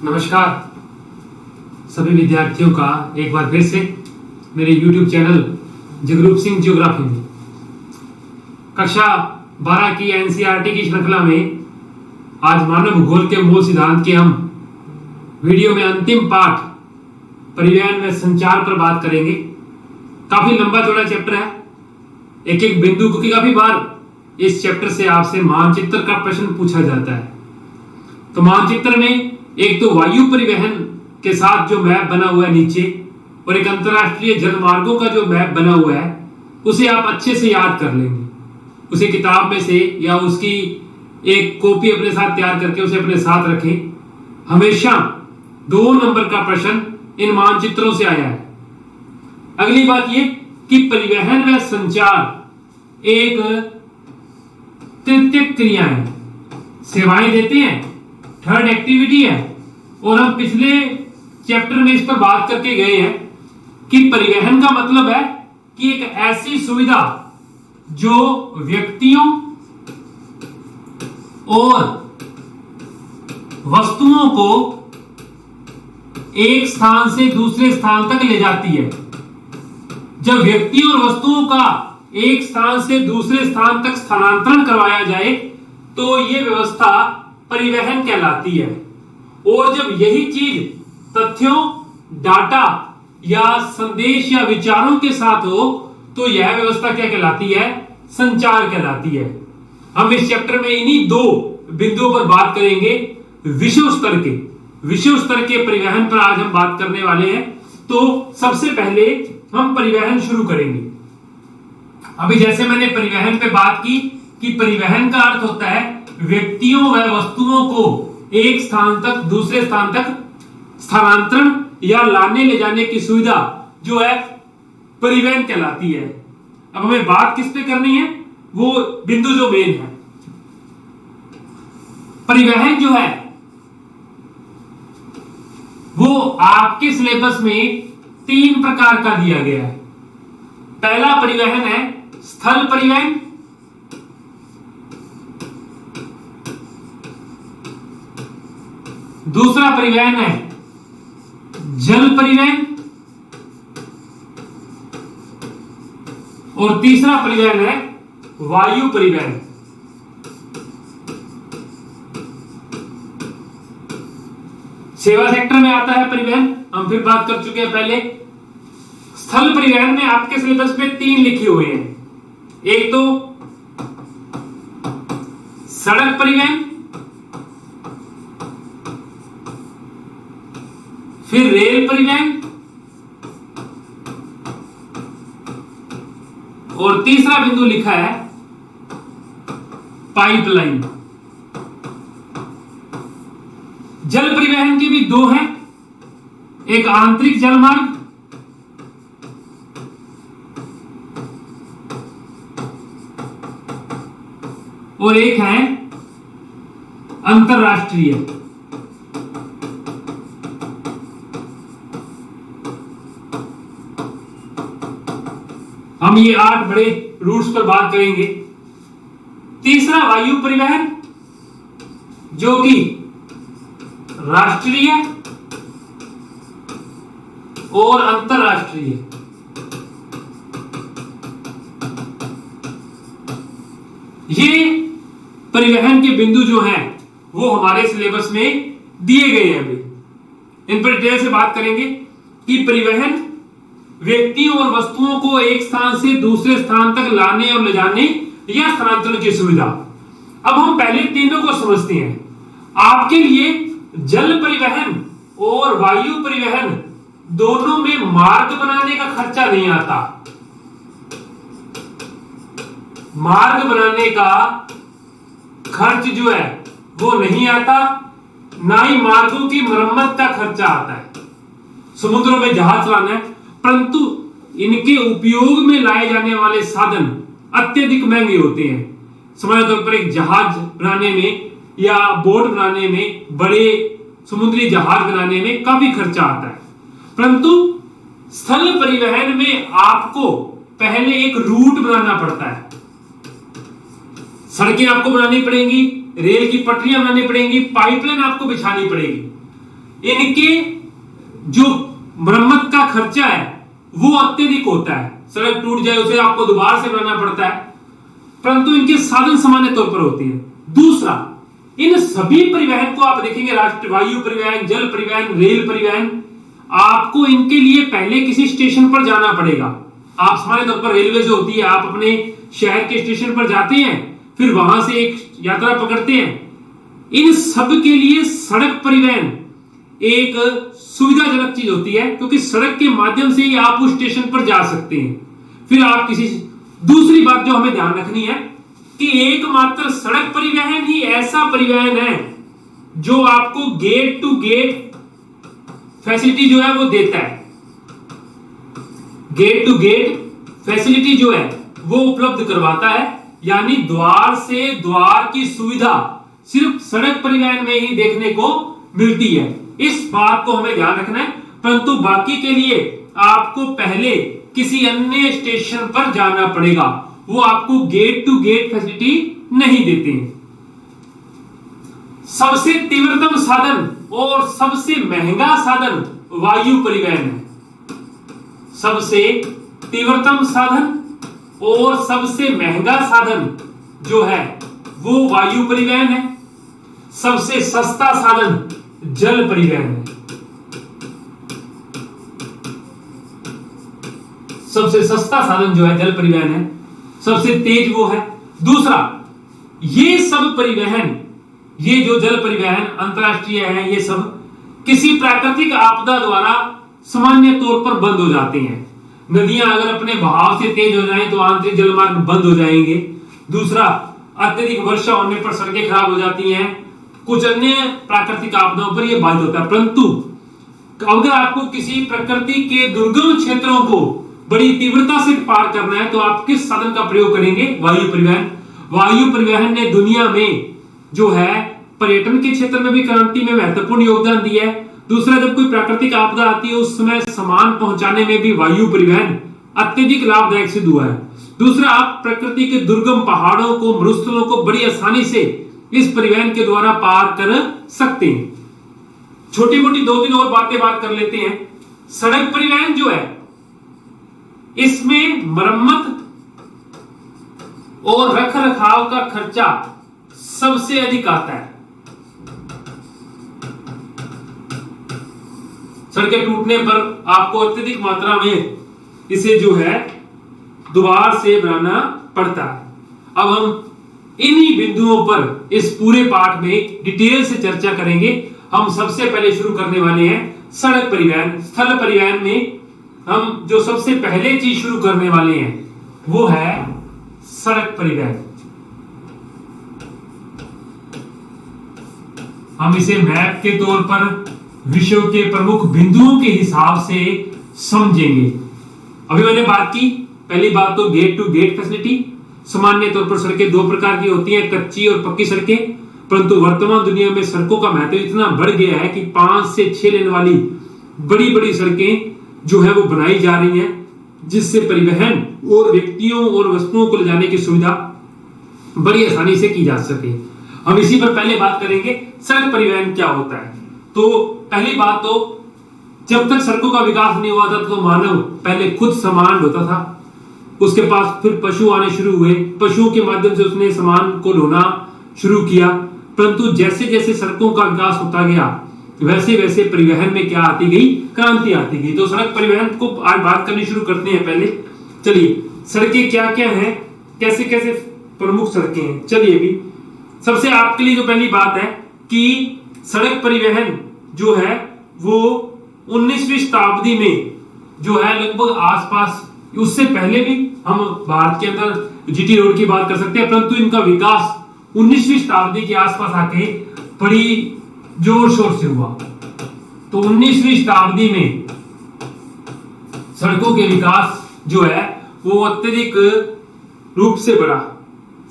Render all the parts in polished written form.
नमस्कार सभी विद्यार्थियों का एक बार फिर से मेरे YouTube channel Jagroop Singh geography में कक्षा 12 की एनसीईआरटी की श्रृंखला में आज मानव भूगोल के मूल सिद्धांत के हम वीडियो में अंतिम पाठ परिवहन व संचार पर बात करेंगे। काफी लंबा चौड़ा चैप्टर है, एक एक बिंदु, क्योंकि काफी बार इस चैप्टर से आपसे मानचित्र का प्रश्न पूछा जाता है। तो मानचित्र में एक तो वायु परिवहन के साथ जो मैप बना हुआ है नीचे, और एक अंतरराष्ट्रीय जलमार्गों का जो मैप बना हुआ है उसे आप अच्छे से याद कर लेंगे। उसे किताब में से या उसकी एक कॉपी अपने साथ तैयार करके उसे अपने साथ रखें। हमेशा 2 नंबर का प्रश्न इन मानचित्रों से आया है। अगली बात ये कि परिवहन व संचार एक तृतीयक क्रिया है, सेवाएं देते हैं, थर्ड एक्टिविटी है। और हम पिछले चैप्टर में इस पर बात करके गए हैं कि परिवहन का मतलब है कि एक ऐसी सुविधा जो व्यक्तियों और वस्तुओं को एक स्थान से दूसरे स्थान तक ले जाती है। जब व्यक्ति और वस्तुओं का एक स्थान से दूसरे स्थान तक स्थानांतरण करवाया जाए तो यह व्यवस्था परिवहन कहलाती है। और जब यही चीज तथ्यों, डाटा या संदेश या विचारों के साथ हो तो यह व्यवस्था क्या कहलाती है? संचार कहलाती है। हम इस चैप्टर में इन्हीं 2 बिंदुओं पर बात करेंगे। विश्व स्तर के परिवहन पर आज हम बात करने वाले हैं। तो सबसे पहले हम परिवहन शुरू करेंगे। अभी जैसे मैंने परिवहन पे बात की कि परिवहन का अर्थ होता है व्यक्तियों व वस्तुओं को एक स्थान तक दूसरे स्थान तक स्थानांतरण या लाने ले जाने की सुविधा जो है परिवहन कहलाती है। अब हमें बात किस पे करनी है, वो बिंदु जो मेन है। परिवहन जो है वो आपके सिलेबस में 3 प्रकार का दिया गया है। पहला परिवहन है स्थल परिवहन, दूसरा परिवहन है जल परिवहन, और तीसरा परिवहन है वायु परिवहन। सेवा सेक्टर में आता है परिवहन, हम फिर बात कर चुके हैं पहले। स्थल परिवहन में आपके सिलेबस में 3 लिखे हुए हैं। एक तो सड़क परिवहन, फिर रेल परिवहन, और तीसरा बिंदु लिखा है पाइपलाइन। जल परिवहन के भी 2 हैं, एक आंतरिक जलमार्ग और एक है अंतरराष्ट्रीय। हम ये 8 बड़े रूट्स पर बात करेंगे। तीसरा वायु परिवहन जो कि राष्ट्रीय और अंतरराष्ट्रीय। ये परिवहन के बिंदु जो हैं वो हमारे सिलेबस में दिए गए हैं। अभी इन पर डिटेल से बात करेंगे कि परिवहन व्यक्तियों और वस्तुओं को एक स्थान से दूसरे स्थान तक लाने और ले जाने या स्थानांतरण की सुविधा। अब हम पहले तीनों को समझते हैं। आपके लिए जल परिवहन और वायु परिवहन दोनों में मार्ग बनाने का खर्चा नहीं आता। मार्ग बनाने का खर्च जो है वो नहीं आता, ना ही मार्गों की मरम्मत का खर्चा आता है। समुद्रों में जहाज चलाना है, परंतु इनके उपयोग में लाए जाने वाले साधन अत्यधिक महंगे होते हैं। सामान्य तौर पर एक जहाज बनाने में या बोट बनाने में, बड़े समुद्री जहाज बनाने में काफी खर्चा आता है। परंतु स्थल परिवहन में आपको पहले एक रूट बनाना पड़ता है। सड़कें आपको बनानी पड़ेंगी, रेल की पटरियां बनानी पड़ेंगी, पाइपलाइन आपको बिछानी पड़ेगी। इनके जो मरम्मत का खर्चा है वो अत्यधिक होता है। सड़क टूट जाए उसे आपको दोबारा से बनाना पड़ता है, परंतु इनके साधन सामान्य तौर पर होती है। दूसरा, इन सभी परिवहन को आप देखेंगे, राष्ट्रीय वायु परिवहन, जल परिवहन, रेल परिवहन, आपको इनके लिए पहले किसी स्टेशन पर जाना पड़ेगा। आप सामान्य तौर पर रेलवे जो होती है, आप अपने शहर के स्टेशन पर जाते हैं, फिर वहां से एक यात्रा पकड़ते हैं। इन सब के लिए सड़क परिवहन एक सुविधाजनक चीज होती है, क्योंकि सड़क के माध्यम से ही आप उस स्टेशन पर जा सकते हैं। फिर आप किसी, दूसरी बात जो हमें ध्यान रखनी है कि एकमात्र सड़क परिवहन ही ऐसा परिवहन है जो आपको गेट टू गेट फैसिलिटी जो है वो देता है। गेट टू गेट फैसिलिटी जो है वो उपलब्ध करवाता है, यानी द्वार से द्वार की सुविधा सिर्फ सड़क परिवहन में ही देखने को मिलती है। इस बात को हमें ध्यान रखना है, परंतु बाकी के लिए आपको पहले किसी अन्य स्टेशन पर जाना पड़ेगा, वो आपको गेट टू गेट फैसिलिटी नहीं देते हैं। सबसे तीव्रतम साधन और सबसे महंगा साधन वायु परिवहन है। सबसे तीव्रतम साधन और सबसे महंगा साधन जो है वो वायु परिवहन है। सबसे सस्ता साधन जल परिवहन है। सबसे सस्ता साधन जो है जल परिवहन है, सबसे तेज वो है। दूसरा, ये सब परिवहन, ये जो जल परिवहन अंतरराष्ट्रीय है, ये सब किसी प्राकृतिक आपदा द्वारा सामान्य तौर पर बंद हो जाते हैं। नदियां अगर अपने बहाव से तेज हो जाएं तो आंतरिक जलमार्ग बंद हो जाएंगे। दूसरा, अत्यधिक वर्षा होने पर सड़कें खराब हो जाती हैं। कुछ अन्य प्राकृतिक आपदाओं पर यह बाधित होता है। परंतु अगर आपको किसी प्रकृति के दुर्गम क्षेत्रों को बड़ी तीव्रता से पार करना है तो आप किस साधन का प्रयोग करेंगे? वायु परिवहन। वायु परिवहन ने दुनिया में जो है पर्यटन के क्षेत्र में भी क्रांति में महत्वपूर्ण योगदान दिया है। दूसरा, जब कोई प्राकृतिक आपदा आती है उस समय सामान पहुंचाने में भी वायु परिवहन अत्यधिक लाभदायक सिद्ध हुआ है। दूसरा, आप प्रकृति के दुर्गम पहाड़ों को, मरुस्थलों को बड़ी आसानी से इस परिवहन के द्वारा पार कर सकते हैं। छोटी मोटी दो तीन और बात कर लेते हैं। सड़क परिवहन जो है इसमें मरम्मत और रख रखाव का खर्चा सबसे अधिक आता है। सड़कें टूटने पर आपको अत्यधिक मात्रा में इसे जो है दोबारा से बनाना पड़ता है। अब हम इन्हीं बिंदुओं पर इस पूरे पाठ में डिटेल से चर्चा करेंगे। हम सबसे पहले शुरू करने वाले हैं सड़क परिवहन। स्थल परिवहन में हम जो सबसे पहले चीज शुरू करने वाले हैं वो है सड़क परिवहन। हम इसे मैप के तौर पर विश्व के प्रमुख बिंदुओं के हिसाब से समझेंगे। अभी मैंने बात की, पहली बात तो गेट टू गेट फैसिलिटी। सामान्य तौर पर सड़कें दो प्रकार की होती हैं, कच्ची और पक्की सड़कें। परंतु वर्तमान दुनिया में सड़कों का महत्व इतना बढ़ गया है कि 5 से 6 लेन वाली बड़ी बड़ी सड़कें जो है वो बनाई जा रही हैं, जिससे परिवहन और व्यक्तियों और वस्तुओं को ले जाने की सुविधा बड़ी आसानी से की जा सके। हम इसी पर पहले बात करेंगे सड़क परिवहन क्या होता है। तो पहली बात तो जब तक सड़कों का विकास नहीं हुआ था तो मानव पहले खुद सामान ढोता था, उसके पास फिर पशु आने शुरू हुए, पशुओं के माध्यम से उसने सामान को ढोना शुरू किया। परंतु जैसे जैसे सड़कों का विकास होता गया वैसे वैसे परिवहन में क्या आती गई? क्रांति आती गई। तो सड़क परिवहन को आज बात करनी शुरू करते हैं। पहले चलिए सड़कें क्या क्या हैं, कैसे कैसे प्रमुख सड़कें हैं। चलिए अभी सबसे आपके लिए जो पहली बात है कि सड़क परिवहन जो है वो 19वीं शताब्दी में जो है लगभग आसपास, उससे पहले भी हम भारत के अंदर जीटी रोड की बात कर सकते हैं, परंतु इनका विकास 19वीं शताब्दी के आसपास आके बड़ी जोर शोर से हुआ। तो 19वीं शताब्दी में सड़कों के विकास जो है वो अत्यधिक रूप से बढ़ा।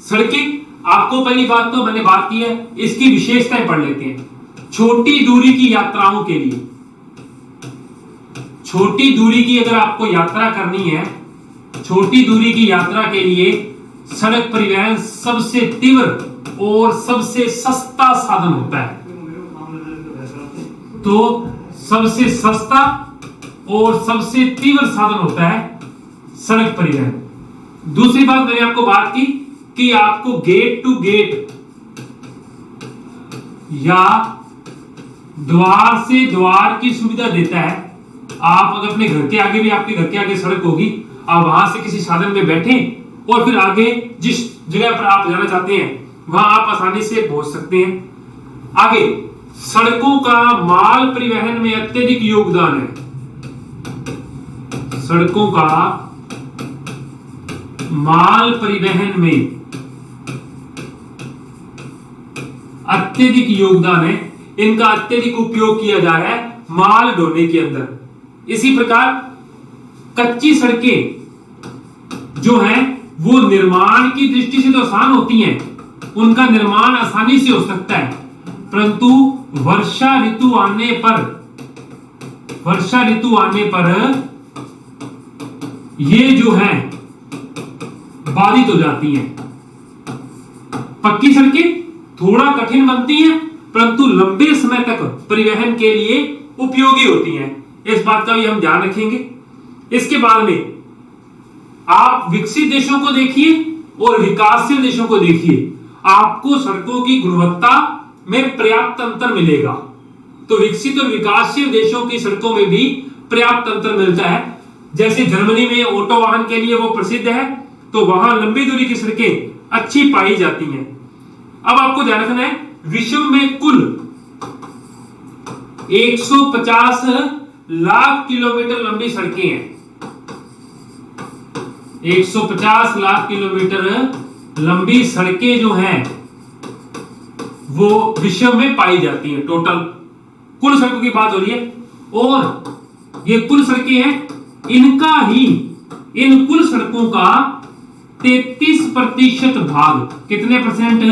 सड़कें, आपको पहली बात तो मैंने बात की है, इसकी विशेषताएं पढ़ लेते हैं। छोटी दूरी की यात्राओं के लिए, छोटी दूरी की अगर आपको यात्रा करनी है, छोटी दूरी की यात्रा के लिए सड़क परिवहन सबसे तीव्र और सबसे सस्ता साधन होता है। तो सबसे सस्ता और सबसे तीव्र साधन होता है सड़क परिवहन। दूसरी बात मैंने आपको बात की कि आपको गेट टू गेट या द्वार से द्वार की सुविधा देता है। आप अगर अपने घर के आगे भी, आपके घर के आगे सड़क होगी, आप वहां से किसी साधन में बैठे और फिर आगे जिस जगह पर आप जाना चाहते हैं वहां आप आसानी से पहुंच सकते हैं। आगे सड़कों का माल परिवहन में अत्यधिक योगदान है। सड़कों का माल परिवहन में अत्यधिक योगदान है। इनका अत्यधिक उपयोग किया जा रहा है माल ढोने के अंदर। इसी प्रकार कच्ची सड़कें जो हैं वो निर्माण की दृष्टि से तो आसान होती हैं, उनका निर्माण आसानी से हो सकता है, परंतु वर्षा ऋतु आने पर ये जो है बाधित हो जाती हैं। पक्की सड़कें थोड़ा कठिन बनती हैं परंतु लंबे समय तक परिवहन के लिए उपयोगी होती हैं। इस बात का भी हम ध्यान रखेंगे। इसके बाद में आप विकसित देशों को देखिए और विकासशील देशों को देखिए, आपको सड़कों की गुणवत्ता में पर्याप्त अंतर मिलेगा। तो विकसित और विकासशील देशों की सड़कों में भी पर्याप्त अंतर मिलता है। जैसे जर्मनी में ऑटो वाहन के लिए वो प्रसिद्ध है, तो वहां लंबी दूरी की सड़कें अच्छी पाई जाती हैं। अब आपको ध्यान रखना है, विश्व में कुल 150 लाख किलोमीटर लंबी सड़कें हैं। 150 लाख किलोमीटर लंबी सड़कें जो हैं वो विश्व में पाई जाती हैं। टोटल कुल सड़कों की बात हो रही है और ये कुल सड़कें हैं, इन कुल सड़कों का 33% भाग, कितने परसेंट?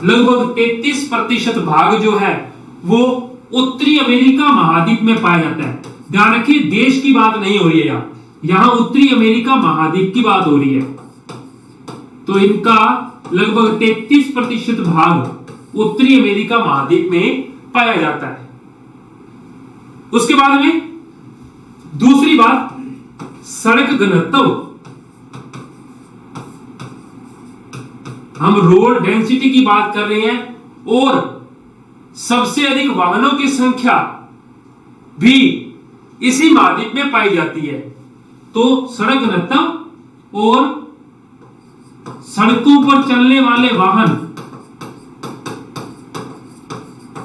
लगभग 33% भाग जो है वो उत्तरी अमेरिका महाद्वीप में पाया जाता है। ध्यान रखिए, देश की बात नहीं हो रही है यहां उत्तरी अमेरिका महाद्वीप की बात हो रही है। तो इनका लगभग 33% भाग उत्तरी अमेरिका महाद्वीप में पाया जाता है। उसके बाद में दूसरी बात, सड़क घनत्व। हम रोड डेंसिटी की बात कर रहे हैं और सबसे अधिक वाहनों की संख्या भी इसी महाद्वीप में पाई जाती है। तो सड़क घनत्व और सड़कों पर चलने वाले वाहन,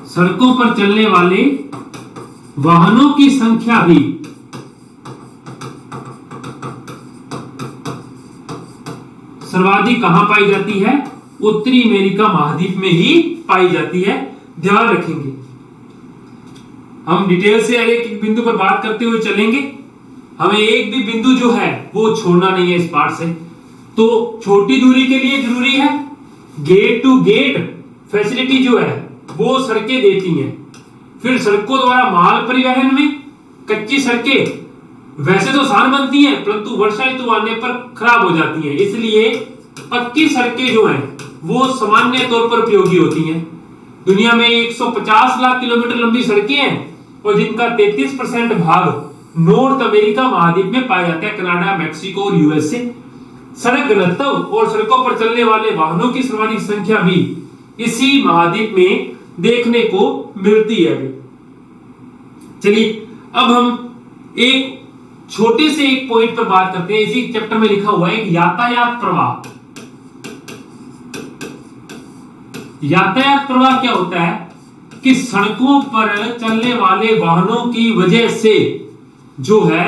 सड़कों पर चलने वाले वाहनों की संख्या भी सर्वाधिक कहां पाई जाती है? उत्तरी अमेरिका महाद्वीप में ही पाई जाती है। ध्यान रखेंगे, हम डिटेल से एक बिंदु पर बात करते हुए चलेंगे। हमें एक भी बिंदु जो है वो छोड़ना नहीं है इस पार्ट से। तो छोटी दूरी के लिए जरूरी है गेट टू गेट फैसिलिटी जो है वो सड़कें देती हैं। फिर सड़कों द्वारा माल परिवहन में कच्ची सड़कें वैसे तो आसान बनती हैं परंतु वर्षा ऋतु आने पर खराब हो जाती हैं, इसलिए पक्की सड़कें जो हैं वो सामान्य तौर पर उपयोगी होती हैं। दुनिया में 150 लाख किलोमीटर लंबी सड़कें हैं और जिनका 33% भाग नॉर्थ अमेरिका महाद्वीप में पाया जाता है, कनाडा, मैक्सिको और यूएसए। सड़क घनत्व और सड़कों पर चलने वाले वाहनों की सर्वाधिक संख्या भी इसी महाद्वीप में देखने को मिलती है। चलिए अब हम एक छोटे से एक पॉइंट पर बात करते हैं। इसी चैप्टर में लिखा हुआ है एक यातायात प्रवाह। यातायात प्रवाह क्या होता है कि सड़कों पर चलने वाले वाहनों की वजह से जो है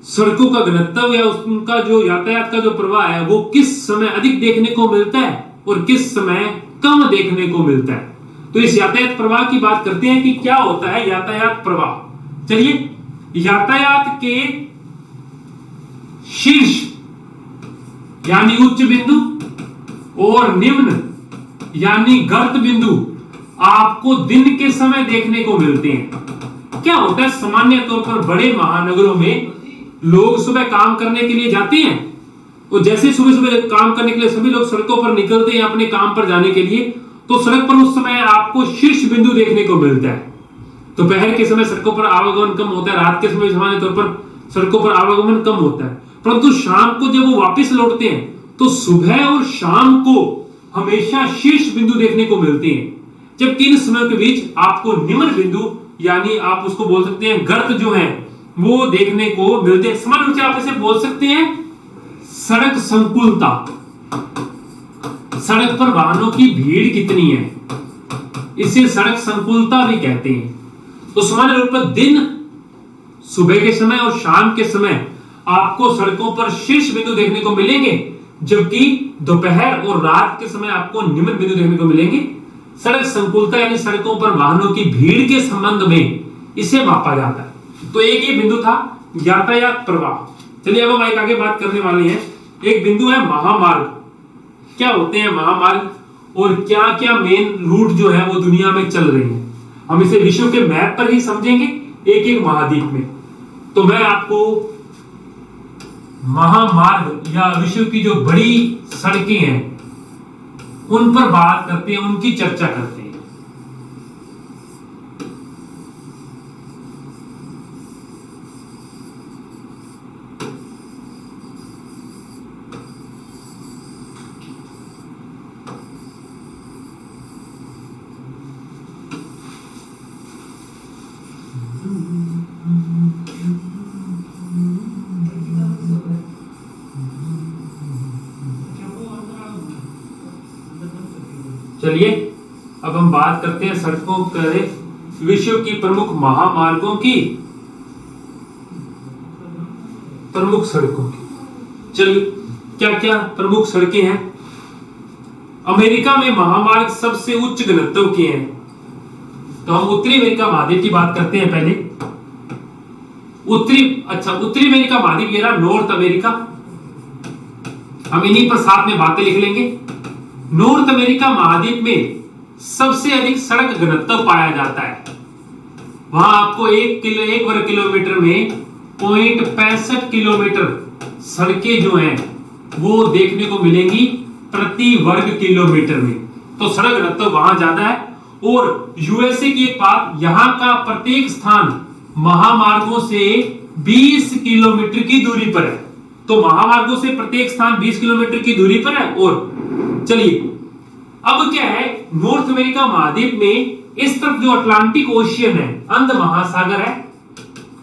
सड़कों का घनत्व या उनका जो यातायात का जो प्रवाह है वो किस समय अधिक देखने को मिलता है और किस समय कम देखने को मिलता है। तो इस यातायात प्रवाह की बात करते हैं कि क्या होता है यातायात प्रवाह। चलिए, यातायात के शीर्ष यानी उच्च बिंदु और निम्न यानी गर्त बिंदु आपको दिन के समय देखने को मिलते हैं। क्या होता है, सामान्य तौर पर बड़े महानगरों में लोग सुबह काम करने के लिए जाते हैं और जैसे सुबह सुबह काम करने के लिए सभी लोग सड़कों पर निकलते हैं अपने काम पर जाने के लिए, तो सड़क पर उस समय आपको शीर्ष बिंदु देखने को मिलता है। दोपहर के समय सड़कों पर आवागमन कम होता है, रात के समय सामान्य तौर पर सड़कों पर आवागमन कम होता है, परंतु शाम को जब वो वापस लौटते हैं तो सुबह और शाम को हमेशा शीर्ष बिंदु देखने को मिलते हैं, जबकि इन समय के बीच आपको निम्न बिंदु यानी आप उसको बोल सकते हैं गर्त जो है वो देखने को मिलते हैं। सामान्य रूप से आप इसे बोल सकते हैं सड़क संकुलता, सड़क पर वाहनों की भीड़ कितनी है, इसे सड़क संकुलता भी कहते हैं। तो सामान्य रूप पर दिन सुबह के समय और शाम के समय आपको सड़कों पर शीर्ष बिंदु देखने को मिलेंगे, जबकि दोपहर और रात के समय आपको निम्न बिंदु देखने को मिलेंगे। सड़क संकुलता यानी सड़कों पर वाहनों की भीड़ के संबंध में इसे मापा जाता है। तो एक ये बिंदु था यातायात प्रवाह। चलिए अब हम आगे बात करने वाले हैं। एक बिंदु है महामार्ग। क्या होते हैं महामार्ग और क्या क्या मेन रूट जो है वो दुनिया में चल रहे हैं, हम इसे विश्व के मैप पर ही समझेंगे एक एक महाद्वीप में। तो मैं आपको महामार्ग या विश्व की जो बड़ी सड़कें हैं उन पर बात करते हैं, उनकी चर्चा करते हैं। चलिए अब हम बात करते हैं सड़कों के विश्व की प्रमुख महामार्गों की, प्रमुख सड़कों की। चलिए क्या क्या प्रमुख सड़कें हैं। अमेरिका में महामार्ग सबसे उच्च घनत्व के हैं। तो हम उत्तरी अमेरिका महाद्वीप की बात करते हैं पहले। उत्तरी अमेरिका महाद्वीप ये रहा नॉर्थ अमेरिका। हम इन्हीं पर साथ में बातें लिख लेंगे। नॉर्थ अमेरिका महाद्वीप में सबसे अधिक सड़क घनत्व पाया जाता है। वहां आपको 1 वर्ग किलोमीटर में 0.65 किलोमीटर सड़कें जो हैं वो देखने को मिलेंगी प्रति वर्ग किलोमीटर में। तो सड़क घनत्व वहां ज्यादा है। और यूएसए की एक बात, यहां का प्रत्येक स्थान महामार्गों से 20 किलोमीटर की दूरी पर है। तो महामार्गों से प्रत्येक स्थान 20 किलोमीटर की दूरी पर है। और चलिए अब क्या है, नॉर्थ अमेरिका महाद्वीप में इस तरफ जो अटलांटिक ओशियन है, अंध महासागर है,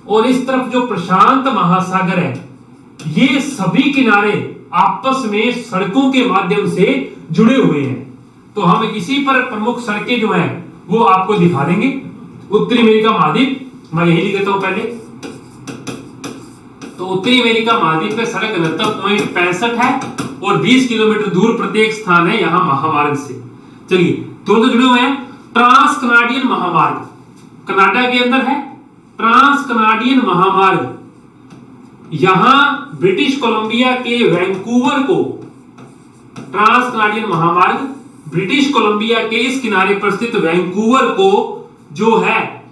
और इस तरफ जो प्रशांत महासागर है, ये सभी किनारे आपस में सड़कों के माध्यम से जुड़े हुए हैं। तो हम इसी पर प्रमुख सड़कें जो हैं वो आपको दिखा देंगे। उत्तरी अमेरिका महाद्वीप मैं यही लिख देता हूं पहले। तो उत्तरी अमेरिका महाद्वीप पे सड़क घनत्व 0.65 है और 20 किलोमीटर दूर प्रत्येक स्थान है यहां महामार्ग से। चलिए दोनों जुड़े हुए हैं। ट्रांस कनाडियन महामार्ग कनाडा के अंदर है। ट्रांस कनाडियन महामार्ग यहां ब्रिटिश कोलंबिया के वैंकूवर को, ट्रांस कनाडियन महामार्ग ब्रिटिश कोलंबिया के इस किनारे पर स्थित वैंकूवर को जो है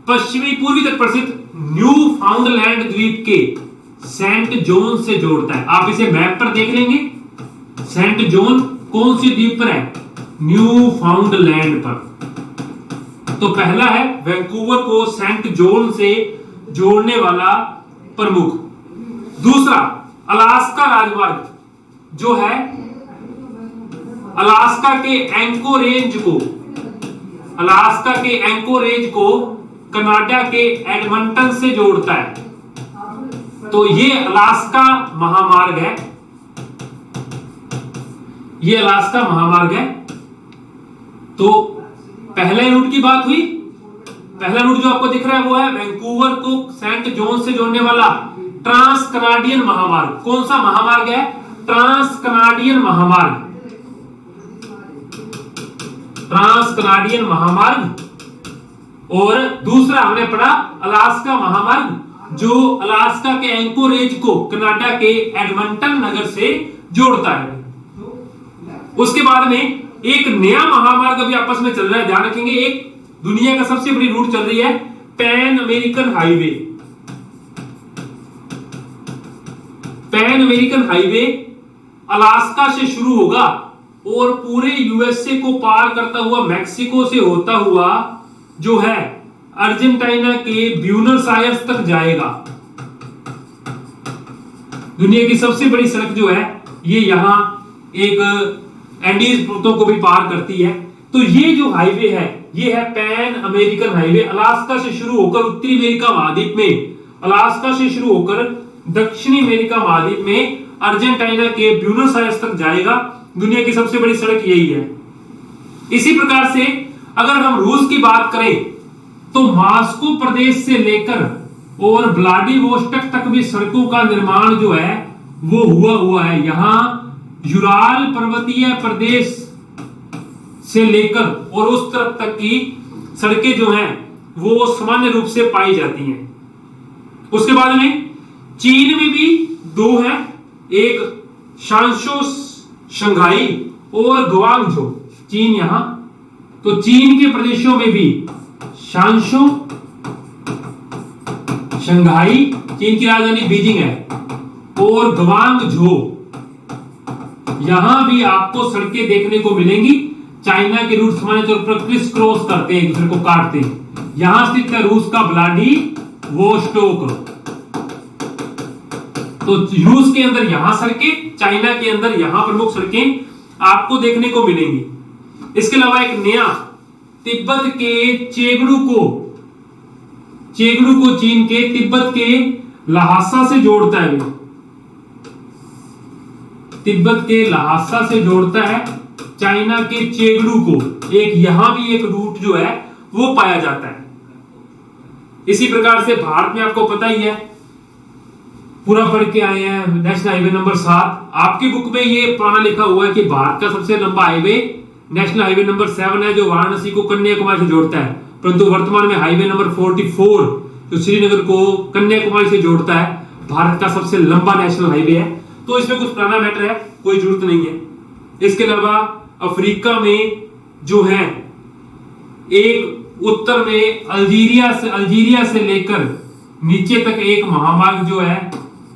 पश्चिमी पूर्वी तट पर स्थित न्यू फाउंडलैंड द्वीप के सेंट जॉन से जोड़ता है। आप इसे मैप पर देख लेंगे। सेंट जॉन कौन सी द्वीप पर है? न्यू फाउंडलैंड पर। तो पहला है वैंकूवर को सेंट जॉन से जोड़ने वाला प्रमुख। दूसरा अलास्का राजमार्ग जो है अलास्का के एंकोरेज को कनाडा के एडमंटन से जोड़ता है। तो ये अलास्का महामार्ग है, ये अलास्का महामार्ग है। तो पहले रूट की बात हुई। पहला रूट जो आपको दिख रहा है वो है वैंकूवर को सेंट जॉन से जोड़ने वाला ट्रांस कनाडियन महामार्ग। कौन सा महामार्ग है? ट्रांस कनाडियन महामार्ग। ट्रांस कनाडियन महामार्ग। और दूसरा हमने पढ़ा अलास्का महामार्ग जो अलास्का के एंकोरेज को कनाडा के एडमंटन नगर से जोड़ता है। उसके बाद में एक नया महामार्ग अभी आपस में चल रहा है, ध्यान रखेंगे। एक दुनिया का सबसे बड़ी रूट चल रही है pan American highway. Pan American highway Alaska से शुरू होगा और पूरे यूएसए को पार करता हुआ मैक्सिको से होता हुआ जो है अर्जेंटीना के ब्यूनस आयर्स तक जाएगा। दुनिया की सबसे बड़ी सड़क जो है ये यहां एक एंडीज पर्वतों को भी पार करती है। तो ये जो हाईवे है ये है पैन अमेरिकन हाईवे। अलास्का से शुरू होकर उत्तरी अमेरिका महाद्वीप में, अलास्का से शुरू होकर दक्षिणी अमेरिका महाद्वीप में अर्जेंटीना के ब्यूनस आयर्स तक जाएगा। दुनिया की सबसे बड़ी सड़क यही है। इसी प्रकार से अगर हम रूस की बात करें तो मॉस्को प्रदेश से लेकर और व्लादिवोस्टोक तक भी सड़कों का निर्माण जो है वो हुआ है। यहां यूराल पर्वतीय प्रदेश से लेकर और उस तरफ तक की सड़कें जो हैं वो सामान्य रूप से पाई जाती हैं। उसके बाद में चीन में भी दो हैं, एक शांशो शंघाई और ग्वांगझो। चीन यहां, तो चीन के प्रदेशों में भी शांशो शंघाई, चीन की राजधानी बीजिंग है, और ग्वांगझो, यहां भी आपको सड़कें देखने को मिलेंगी। चाइना के रूट सामान्य तौर पर क्रिस क्रॉस करते हैं, एक दूसरे को काटते हैं। यहां स्थित है रूस का व्लादिवोस्टोक। तो रूस के अंदर यहां सड़कें, चाइना के अंदर यहां प्रमुख सड़कें आपको देखने को मिलेंगी। इसके अलावा एक नया तिब्बत के चेगड़ू को चीन के तिब्बत के लहासा से जोड़ता है। तिब्बत के लहासा से जोड़ता है चाइना के चेगड़ू को। एक यहां भी एक रूट जो है वो पाया जाता है। इसी प्रकार से भारत में आपको पता ही है, पूरा पढ़ के आए हैं, नेशनल हाईवे नंबर 7। आपकी बुक में ये पुराना लिखा हुआ है कि भारत का सबसे लंबा हाईवे नेशनल हाईवे नंबर 7 है, जो वाराणसी को कन्याकुमारी से जोड़ता है। परंतु वर्तमान में हाईवे नंबर 44 जो श्रीनगर को कन्याकुमारी से जोड़ता है, भारत का सबसे लंबा नेशनल हाईवे है। तो इसमें कुछ पुराना मैटर है, कोई जरूरत नहीं है। इसके अलावा अफ्रीका में जो है एक उत्तर में अल्जीरिया से लेकर नीचे तक एक महामार्ग जो है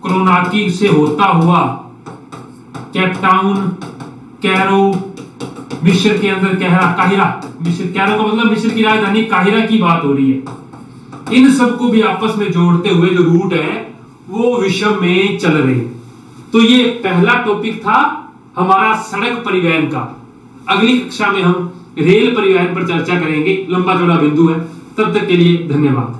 क्रोनाकी से होता हुआ केपटाउन, कैरो, मिस्र के अंदर काहिरा, मिस्र, कैरो का मतलब मिस्र की राजधानी काहिरा की बात हो रही है। इन सबको भी आपस में जोड़ते हुए जो रूट है वो विश्व में चल रहे हैं। तो ये पहला टॉपिक था हमारा सड़क परिवहन का। अगली कक्षा में हम रेल परिवहन पर चर्चा करेंगे, लंबा चौड़ा बिंदु है। तब तक के लिए धन्यवाद।